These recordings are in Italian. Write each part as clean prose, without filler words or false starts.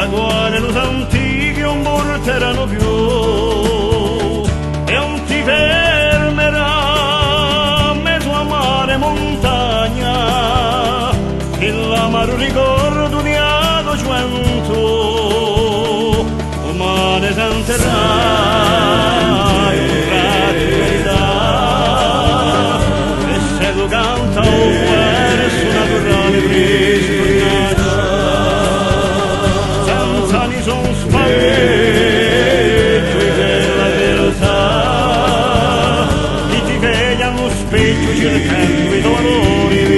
la quale los antichi non porteranno più e non ti fermerà mezzo a mare montagna che l'amaro ricordo di ato gioventù umane senterai un tratto di verità e se lo canta un verso naturale preso cercando i dolori di vita.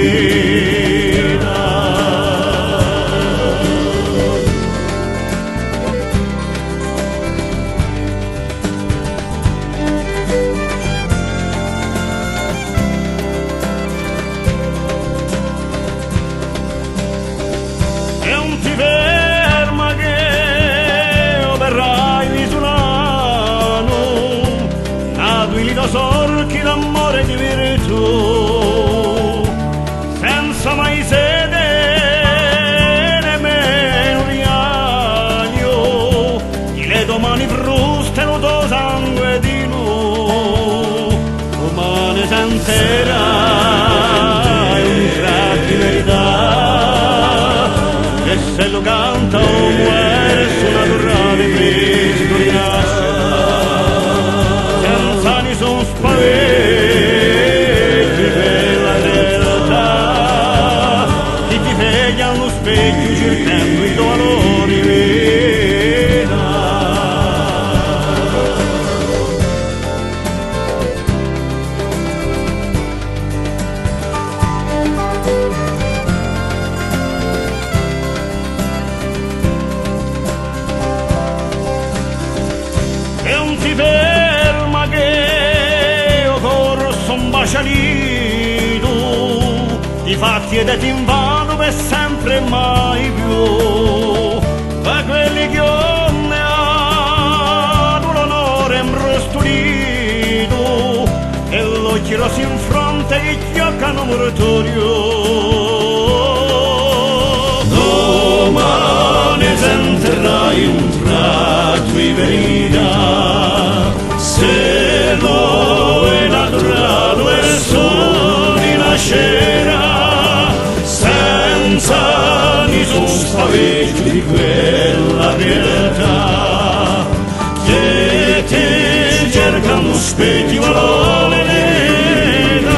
E non ti ferma che verrai misurano, nato il da sorchi l'amore di virtù, senza mai sede nemmeno riaglio, e le domani fruste lo tuo sangue di nu, umane senterai un tratto di verità, e se lo canta un verso naturale Cristo rinasce, senza nessun spavento. Cercando i dolori vita. E non ti ferma che io corso un bacialito di fatti ed invano per sempre e mai più, per quelli che ne hanno l'onore imbrustolito e l'occhio lo si infronta e chioccano mortorio. Domani sentirai un tratto di verità, se lo è naturale e soli nascerà, senza nessun spavento di quella realtà che ti cercano specchi valore nera.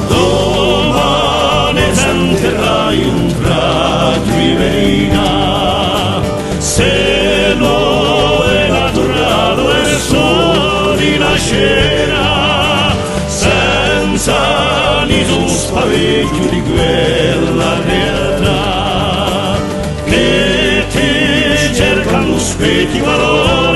Domani sentirai un tratto di verità, se lo è naturale e soli nascerà, senza nessun spavento di quella realtà che ti cercano specchi valori.